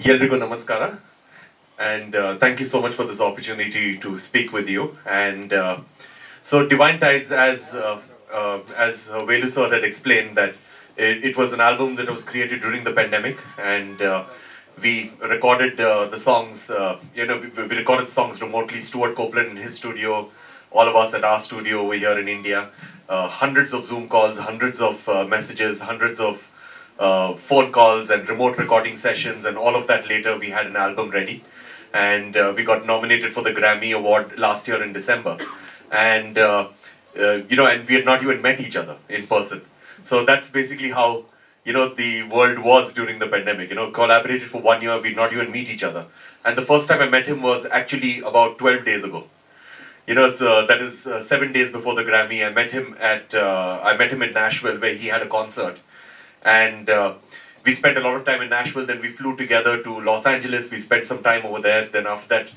Yelrigo Namaskara, and thank you so much for this opportunity to speak with you. And so, Divine Tides, as Velu sir had explained, that it was an album that was created during the pandemic, and we recorded the songs. We recorded the songs remotely. Stuart Copeland in his studio, all of us at our studio over here in India. Hundreds of Zoom calls, hundreds of messages, hundreds of phone calls and remote recording sessions, and all of that later we had an album ready, and we got nominated for the Grammy Award last year in December, and and we had not even met each other in person. So that's basically how the world was during the pandemic. Collaborated for 1 year, we'd not even meet each other, and the first time I met him was actually about 12 days ago. So that is 7 days before the Grammy. I met him in Nashville where he had a concert, and we spent a lot of time in Nashville. Then we flew together to Los Angeles. We spent some time over there. Then after that,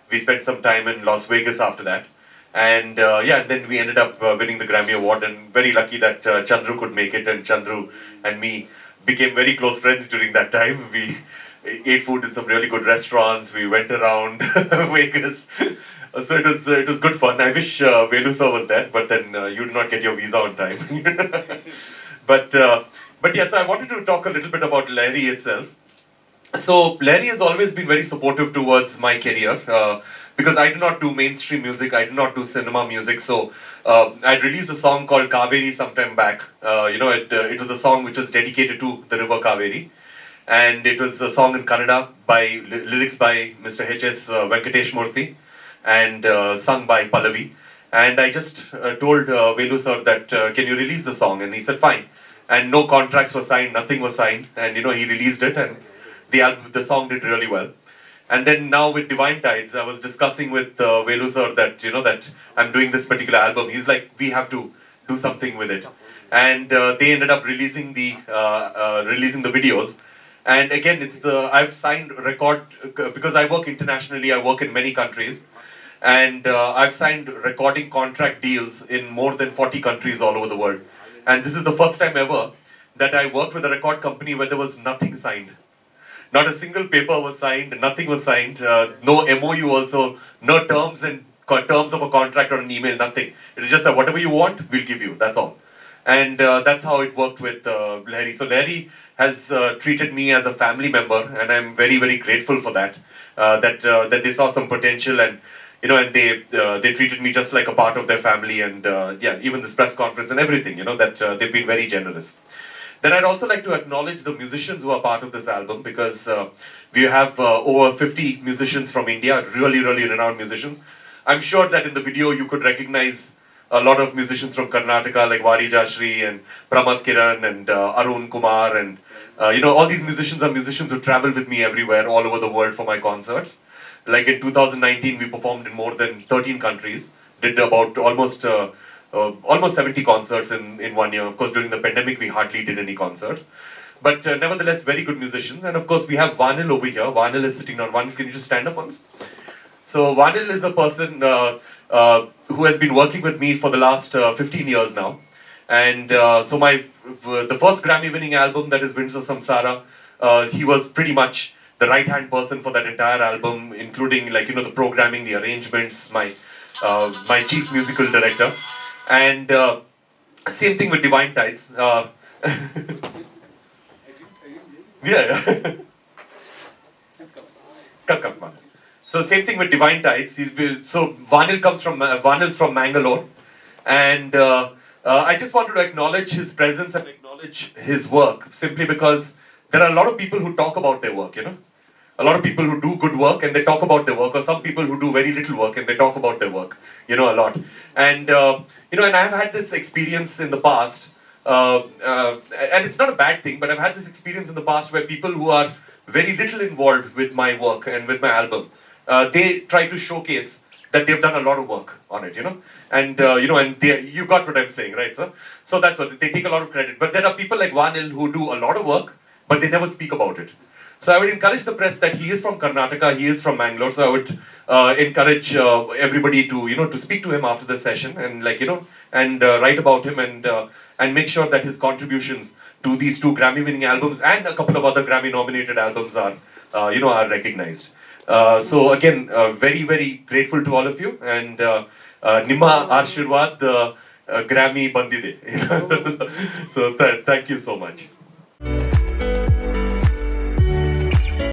we spent some time in Las Vegas after that. And then we ended up winning the Grammy Award, and very lucky that Chandru could make it, and Chandru and me became very close friends during that time. We ate food in some really good restaurants. We went around Vegas. So it was good fun. I wish Velu sir was there, but then you did not get your visa on time. But yeah, so I wanted to talk a little bit about Larry itself. So Larry has always been very supportive towards my career, because I do not do mainstream music, I do not do cinema music. So I released a song called Kaveri sometime back. It was a song which was dedicated to the river Kaveri, and it was a song in Kannada by lyrics by Mr. H.S. Venkatesh Murthy, and sung by Pallavi. And I just told Velu sir that can you release the song, and he said fine. And no contracts were signed, nothing was signed, and he released it, and the song did really well. And then now with Divine Tides, I was discussing with Velu sir that that I'm doing this particular album. He's like, we have to do something with it, and they ended up releasing the videos. And again, I've signed record because I work internationally. I work in many countries, and I've signed recording contract deals in more than 40 countries all over the world. And this is the first time ever that I worked with a record company where there was nothing signed. Not a single paper was signed, nothing was signed, no MOU also, no terms of a contract or an email, nothing. It is just that whatever you want, we'll give you, that's all. And that's how it worked with Larry. So Larry has treated me as a family member, and I'm very, very grateful for that. That they saw some potential, and and they treated me just like a part of their family, and even this press conference and everything, that they've been very generous. Then I'd also like to acknowledge the musicians who are part of this album, because we have over 50 musicians from India, really, really renowned musicians. I'm sure that in the video you could recognize a lot of musicians from Karnataka like Vari Jashri and Pramad Kiran and Arun Kumar, and all these musicians are musicians who travel with me everywhere, all over the world for my concerts. Like in 2019, we performed in more than 13 countries, did about almost 70 concerts in 1 year. Of course, during the pandemic, we hardly did any concerts. But nevertheless, very good musicians. And of course, we have Vanil over here. Vanil is sitting down. Vanil, can you just stand up once? So Vanil is a person who has been working with me for the last 15 years now. And so the first Grammy-winning album, that is Winds of Samsara, he was pretty much the right-hand person for that entire album, including the programming, the arrangements, my chief musical director. And same thing with Divine Tides. Yeah. Come. So same thing with Divine Tides. Vanil's from Mangalore, and I just wanted to acknowledge his presence and acknowledge his work, simply because there are a lot of people who talk about their work. A lot of people who do good work and they talk about their work, or some people who do very little work and they talk about their work, a lot. And and I've had this experience in the past, and it's not a bad thing, but I've had this experience in the past where people who are very little involved with my work and with my album, they try to showcase that they've done a lot of work on it, and you got what I'm saying, right, sir? So that's what they take a lot of credit. But there are people like Vanil who do a lot of work, but they never speak about it. So I would encourage the press that he is from Karnataka, he is from Mangalore. So I would encourage everybody to to speak to him after the session, and write about him, and make sure that his contributions to these two Grammy-winning albums and a couple of other Grammy-nominated albums are are recognized. So again, very very grateful to all of you, and ನಿಮ್ಮ ಆಶೀರ್ವಾದ Grammy ಬಂದಿದೆ. So thank you so much.